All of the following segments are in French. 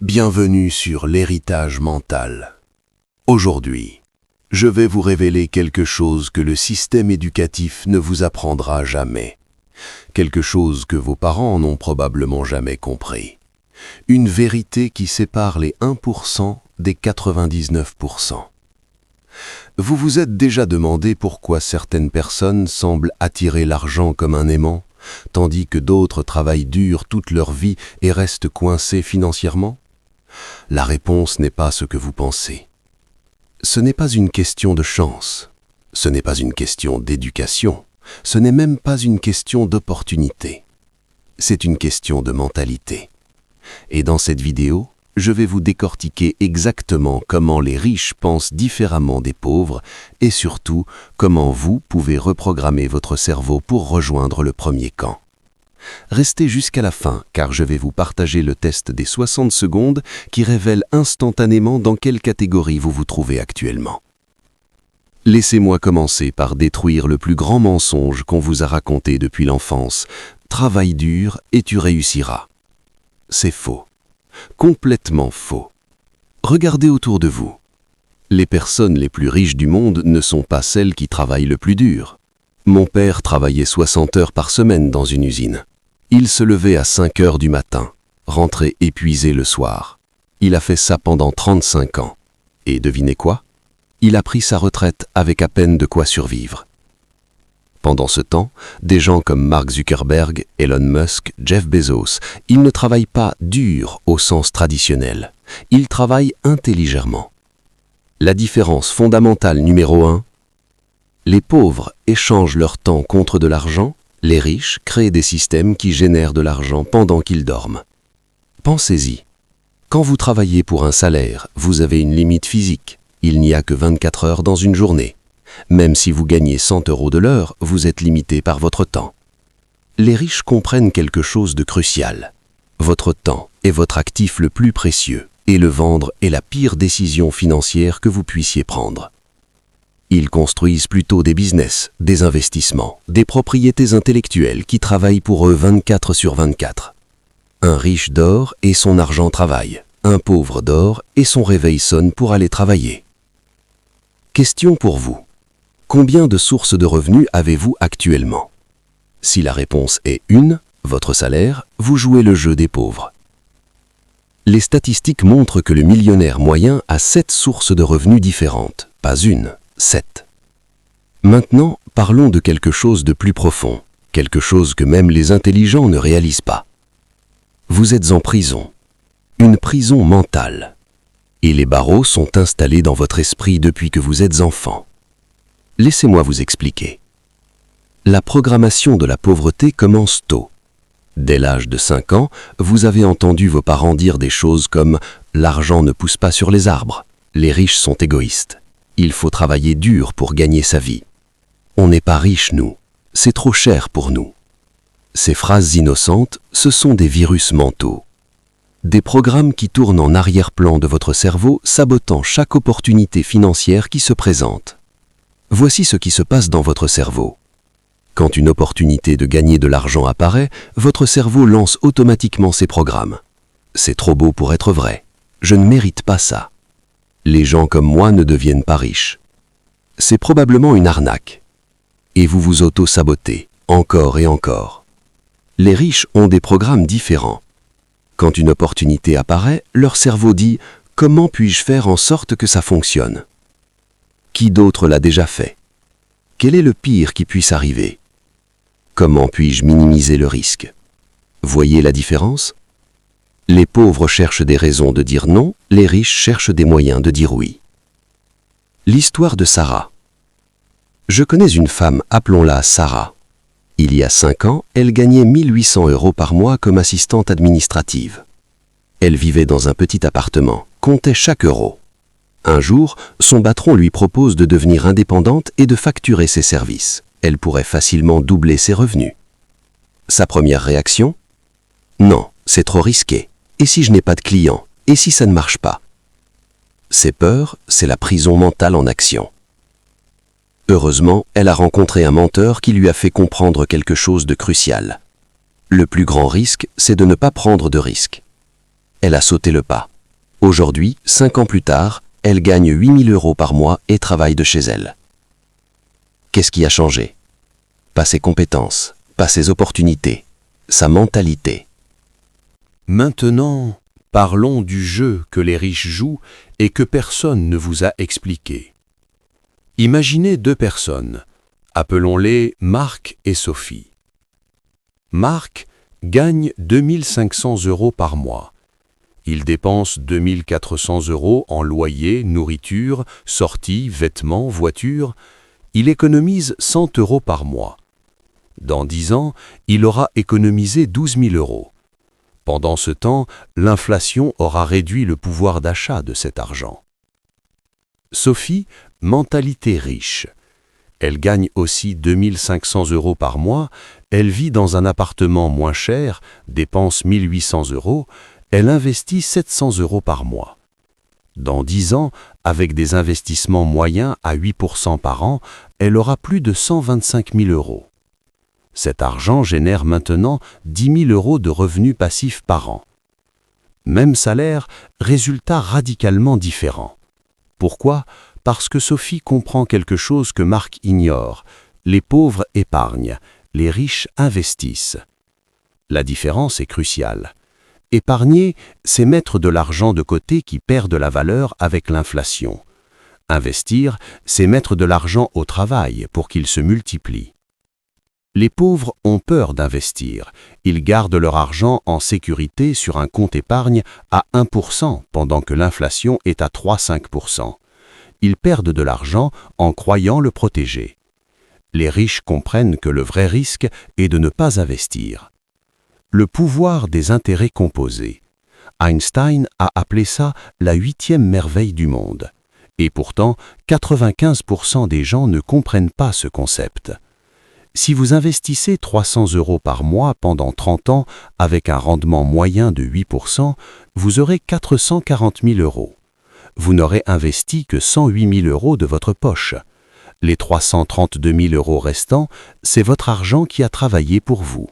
Bienvenue sur l'héritage mental. Aujourd'hui, je vais vous révéler quelque chose que le système éducatif ne vous apprendra jamais. Quelque chose que vos parents n'ont probablement jamais compris. Une vérité qui sépare les 1% des 99%. Vous vous êtes déjà demandé pourquoi certaines personnes semblent attirer l'argent comme un aimant, tandis que d'autres travaillent dur toute leur vie et restent coincés financièrement? La réponse n'est pas ce que vous pensez. Ce n'est pas une question de chance, ce n'est pas une question d'éducation, ce n'est même pas une question d'opportunité. C'est une question de mentalité. Et dans cette vidéo, je vais vous décortiquer exactement comment les riches pensent différemment des pauvres et surtout comment vous pouvez reprogrammer votre cerveau pour rejoindre le premier camp. Restez jusqu'à la fin car je vais vous partager le test des 60 secondes qui révèle instantanément dans quelle catégorie vous vous trouvez actuellement. Laissez-moi commencer par détruire le plus grand mensonge qu'on vous a raconté depuis l'enfance. Travaille dur et tu réussiras. C'est faux. Complètement faux. Regardez autour de vous. Les personnes les plus riches du monde ne sont pas celles qui travaillent le plus dur. Mon père travaillait 60 heures par semaine dans une usine. Il se levait à 5 heures du matin, rentrait épuisé le soir. Il a fait ça pendant 35 ans. Et devinez quoi? Il a pris sa retraite avec à peine de quoi survivre. Pendant ce temps, des gens comme Mark Zuckerberg, Elon Musk, Jeff Bezos, ils ne travaillent pas dur au sens traditionnel. Ils travaillent intelligemment. La différence fondamentale numéro 1, les pauvres échangent leur temps contre de l'argent, les riches créent des systèmes qui génèrent de l'argent pendant qu'ils dorment. Pensez-y. Quand vous travaillez pour un salaire, vous avez une limite physique. Il n'y a que 24 heures dans une journée. Même si vous gagnez 100 € de l'heure, vous êtes limité par votre temps. Les riches comprennent quelque chose de crucial. Votre temps est votre actif le plus précieux, et le vendre est la pire décision financière que vous puissiez prendre. Ils construisent plutôt des business, des investissements, des propriétés intellectuelles qui travaillent pour eux 24 sur 24. Un riche dort et son argent travaille. Un pauvre dort et son réveil sonne pour aller travailler. Question pour vous. Combien de sources de revenus avez-vous actuellement? Si la réponse est 1, votre salaire, vous jouez le jeu des pauvres. Les statistiques montrent que le millionnaire moyen a 7 sources de revenus différentes, pas une, 7. Maintenant, parlons de quelque chose de plus profond, quelque chose que même les intelligents ne réalisent pas. Vous êtes en prison, une prison mentale, et les barreaux sont installés dans votre esprit depuis que vous êtes enfant. Laissez-moi vous expliquer. La programmation de la pauvreté commence tôt. Dès l'âge de 5 ans, vous avez entendu vos parents dire des choses comme « l'argent ne pousse pas sur les arbres »,« les riches sont égoïstes »,« il faut travailler dur pour gagner sa vie »,« on n'est pas riches nous, c'est trop cher pour nous ». Ces phrases innocentes, ce sont des virus mentaux. Des programmes qui tournent en arrière-plan de votre cerveau, sabotant chaque opportunité financière qui se présente. Voici ce qui se passe dans votre cerveau. Quand une opportunité de gagner de l'argent apparaît, votre cerveau lance automatiquement ses programmes. C'est trop beau pour être vrai. Je ne mérite pas ça. Les gens comme moi ne deviennent pas riches. C'est probablement une arnaque. Et vous vous auto-sabotez, encore et encore. Les riches ont des programmes différents. Quand une opportunité apparaît, leur cerveau dit « Comment puis-je faire en sorte que ça fonctionne ?» Qui d'autre l'a déjà fait? Quel est le pire qui puisse arriver? Comment puis-je minimiser le risque? Voyez la différence? Les pauvres cherchent des raisons de dire non, les riches cherchent des moyens de dire oui. L'histoire de Sarah. Je connais une femme, appelons-la Sarah. Il y a 5 ans, elle gagnait 1 800 € par mois comme assistante administrative. Elle vivait dans un petit appartement, comptait chaque euro. Un jour, son patron lui propose de devenir indépendante et de facturer ses services. Elle pourrait facilement doubler ses revenus. Sa première réaction? Non, c'est trop risqué. Et si je n'ai pas de clients? Et si ça ne marche pas? Ses peurs, c'est la prison mentale en action. Heureusement, elle a rencontré un menteur qui lui a fait comprendre quelque chose de crucial. Le plus grand risque, c'est de ne pas prendre de risque. elle a sauté le pas. Aujourd'hui, 5 ans plus tard, elle gagne 8 000 € par mois et travaille de chez elle. Qu'est-ce qui a changé? Pas ses compétences, pas ses opportunités, sa mentalité. Maintenant, parlons du jeu que les riches jouent et que personne ne vous a expliqué. Imaginez deux personnes, appelons-les Marc et Sophie. Marc gagne 2 500 € par mois. Il dépense 2 400 € en loyer, nourriture, sorties, vêtements, voiture. Il économise 100 € par mois. Dans 10 ans, il aura économisé 12 000 €. Pendant ce temps, l'inflation aura réduit le pouvoir d'achat de cet argent. Sophie, mentalité riche. Elle gagne aussi 2 500 € par mois, elle vit dans un appartement moins cher, dépense 1 800 €, elle investit 700 € par mois. Dans 10 ans, avec des investissements moyens à 8% par an, elle aura plus de 125 000 €. Cet argent génère maintenant 10 000 € de revenus passifs par an. Même salaire, résultat radicalement différent. Pourquoi? Parce que Sophie comprend quelque chose que Marc ignore. Les pauvres épargnent, les riches investissent. La différence est cruciale. Épargner, c'est mettre de l'argent de côté qui perd de la valeur avec l'inflation. Investir, c'est mettre de l'argent au travail pour qu'il se multiplie. Les pauvres ont peur d'investir. Ils gardent leur argent en sécurité sur un compte épargne à 1% pendant que l'inflation est à 3-5%. Ils perdent de l'argent en croyant le protéger. Les riches comprennent que le vrai risque est de ne pas investir. Le pouvoir des intérêts composés. Einstein a appelé ça la 8e merveille du monde. Et pourtant, 95% des gens ne comprennent pas ce concept. Si vous investissez 300 € par mois pendant 30 ans avec un rendement moyen de 8%, vous aurez 440 000 €. Vous n'aurez investi que 108 000 € de votre poche. Les 332 000 € restants, c'est votre argent qui a travaillé pour vous.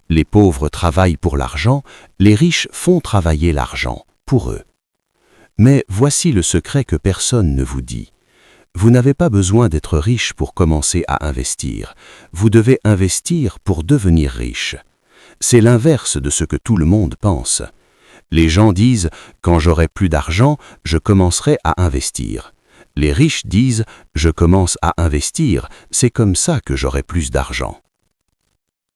Les pauvres travaillent pour l'argent, les riches font travailler l'argent pour eux. Mais voici le secret que personne ne vous dit. Vous n'avez pas besoin d'être riche pour commencer à investir. Vous devez investir pour devenir riche. C'est l'inverse de ce que tout le monde pense. Les gens disent « quand j'aurai plus d'argent, je commencerai à investir ». Les riches disent « je commence à investir, c'est comme ça que j'aurai plus d'argent ».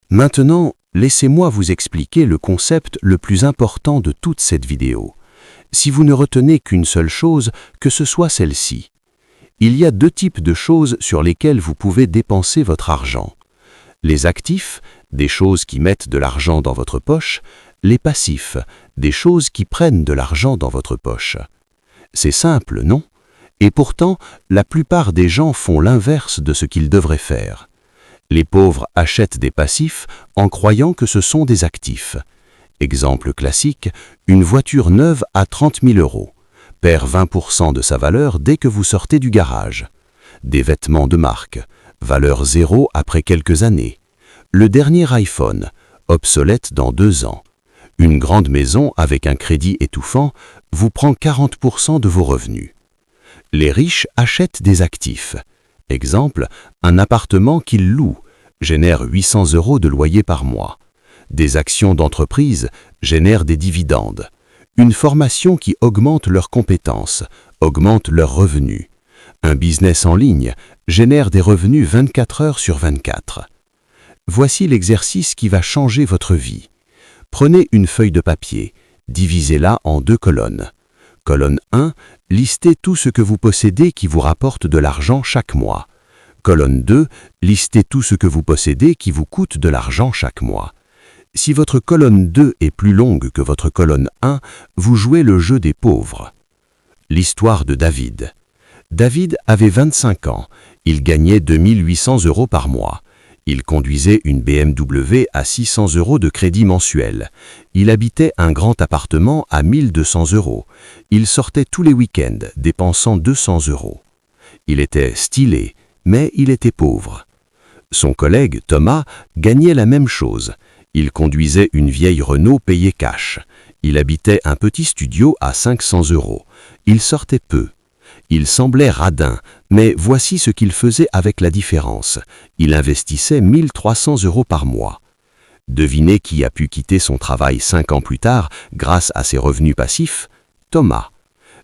Maintenant, laissez-moi vous expliquer le concept le plus important de toute cette vidéo. Si vous ne retenez qu'une seule chose, que ce soit celle-ci. Il y a deux types de choses sur lesquelles vous pouvez dépenser votre argent. Les actifs, des choses qui mettent de l'argent dans votre poche, les passifs, des choses qui prennent de l'argent dans votre poche. C'est simple, non? Et pourtant, la plupart des gens font l'inverse de ce qu'ils devraient faire. Les pauvres achètent des passifs en croyant que ce sont des actifs. Exemple classique, une voiture neuve à 30 000 €. Perd 20% de sa valeur dès que vous sortez du garage. Des vêtements de marque, valeur zéro après quelques années. Le dernier iPhone, obsolète dans 2 ans. Une grande maison avec un crédit étouffant vous prend 40% de vos revenus. Les riches achètent des actifs. Exemple, un appartement qu'ils louent, génère 800 € de loyer par mois. Des actions d'entreprise génèrent des dividendes. Une formation qui augmente leurs compétences, augmente leurs revenus. Un business en ligne génère des revenus 24 heures sur 24. Voici l'exercice qui va changer votre vie. Prenez une feuille de papier, divisez-la en 2 colonnes. Colonne 1, listez tout ce que vous possédez qui vous rapporte de l'argent chaque mois. Colonne 2, listez tout ce que vous possédez qui vous coûte de l'argent chaque mois. Si votre colonne 2 est plus longue que votre colonne 1, vous jouez le jeu des pauvres. L'histoire de David. David avait 25 ans. Il gagnait 2 800 € par mois. Il conduisait une BMW à 600 € de crédit mensuel. Il habitait un grand appartement à 1 200 €. Il sortait tous les week-ends, dépensant 200 €. Il était stylé, mais il était pauvre. Son collègue Thomas gagnait la même chose. Il conduisait une vieille Renault payée cash. Il habitait un petit studio à 500 €. Il sortait peu. Il semblait radin, mais voici ce qu'il faisait avec la différence. Il investissait 1300 € par mois. Devinez qui a pu quitter son travail 5 ans plus tard grâce à ses revenus passifs? Thomas.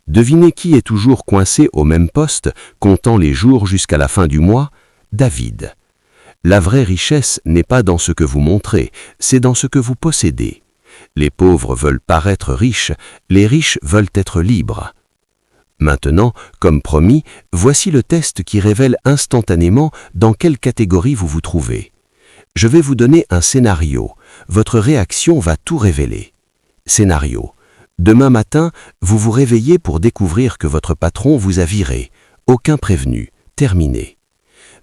Devinez qui est toujours coincé au même poste, comptant les jours jusqu'à la fin du mois? David. La vraie richesse n'est pas dans ce que vous montrez, c'est dans ce que vous possédez. Les pauvres veulent paraître riches, les riches veulent être libres. Maintenant, comme promis, voici le test qui révèle instantanément dans quelle catégorie vous vous trouvez. Je vais vous donner un scénario. Votre réaction va tout révéler. Scénario. Demain matin, vous vous réveillez pour découvrir que votre patron vous a viré. Aucun prévenu. Terminé.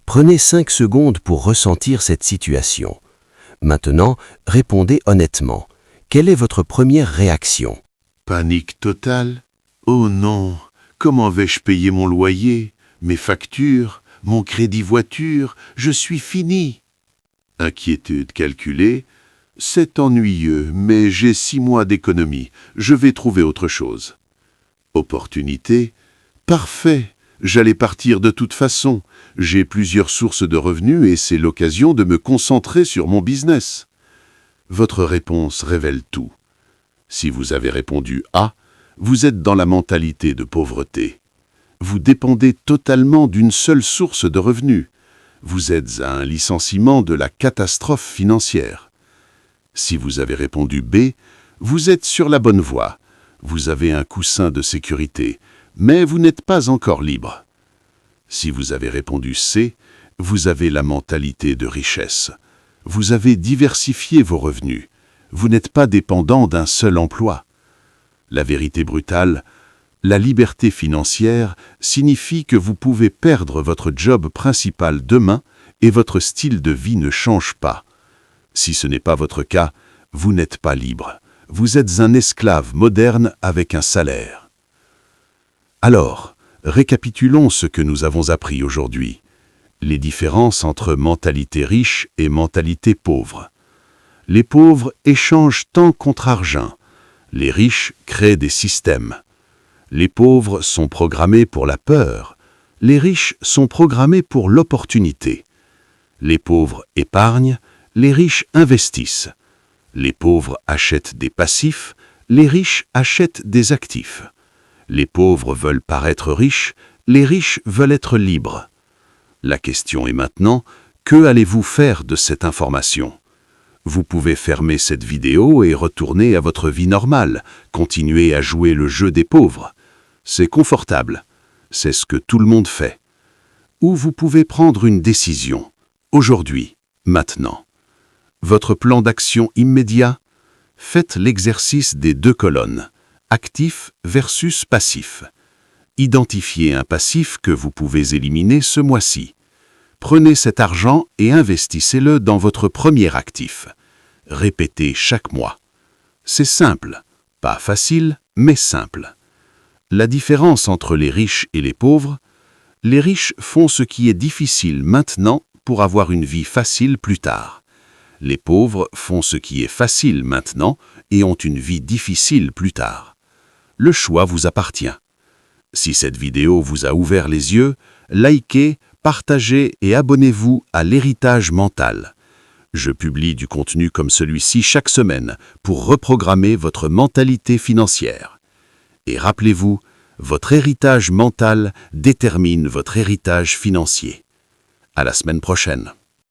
Prenez 5 secondes pour ressentir cette situation. Maintenant, répondez honnêtement. Quelle est votre première réaction? Panique totale. Oh non, comment vais-je payer mon loyer, mes factures, mon crédit voiture? Je suis fini. Inquiétude calculée. C'est ennuyeux, mais j'ai 6 mois d'économie. Je vais trouver autre chose. Opportunité. Parfait. J'allais partir de toute façon. J'ai plusieurs sources de revenus et c'est l'occasion de me concentrer sur mon business. Votre réponse révèle tout. Si vous avez répondu A, vous êtes dans la mentalité de pauvreté. Vous dépendez totalement d'une seule source de revenus. Vous êtes à un licenciement de la catastrophe financière. Si vous avez répondu B, vous êtes sur la bonne voie. Vous avez un coussin de sécurité, mais vous n'êtes pas encore libre. Si vous avez répondu C, vous avez la mentalité de richesse. Vous avez diversifié vos revenus. Vous n'êtes pas dépendant d'un seul emploi. La vérité brutale, la liberté financière signifie que vous pouvez perdre votre job principal demain et votre style de vie ne change pas. Si ce n'est pas votre cas, vous n'êtes pas libre. Vous êtes un esclave moderne avec un salaire. Alors, récapitulons ce que nous avons appris aujourd'hui. Les différences entre mentalité riche et mentalité pauvre. Les pauvres échangent temps contre argent. Les riches créent des systèmes. Les pauvres sont programmés pour la peur. Les riches sont programmés pour l'opportunité. Les pauvres épargnent, les riches investissent. Les pauvres achètent des passifs, les riches achètent des actifs. Les pauvres veulent paraître riches, les riches veulent être libres. La question est maintenant, que allez-vous faire de cette information? Vous pouvez fermer cette vidéo et retourner à votre vie normale, continuer à jouer le jeu des pauvres. C'est confortable, c'est ce que tout le monde fait. Ou vous pouvez prendre une décision, aujourd'hui, maintenant. Votre plan d'action immédiat? Faites l'exercice des 2 colonnes, actif versus passif. Identifiez un passif que vous pouvez éliminer ce mois-ci. Prenez cet argent et investissez-le dans votre premier actif. Répétez chaque mois. C'est simple, pas facile, mais simple. La différence entre les riches et les pauvres? Les riches font ce qui est difficile maintenant pour avoir une vie facile plus tard. Les pauvres font ce qui est facile maintenant et ont une vie difficile plus tard. Le choix vous appartient. Si cette vidéo vous a ouvert les yeux, likez, partagez et abonnez-vous à l'héritage mental. Je publie du contenu comme celui-ci chaque semaine pour reprogrammer votre mentalité financière. Et rappelez-vous, votre héritage mental détermine votre héritage financier. À la semaine prochaine.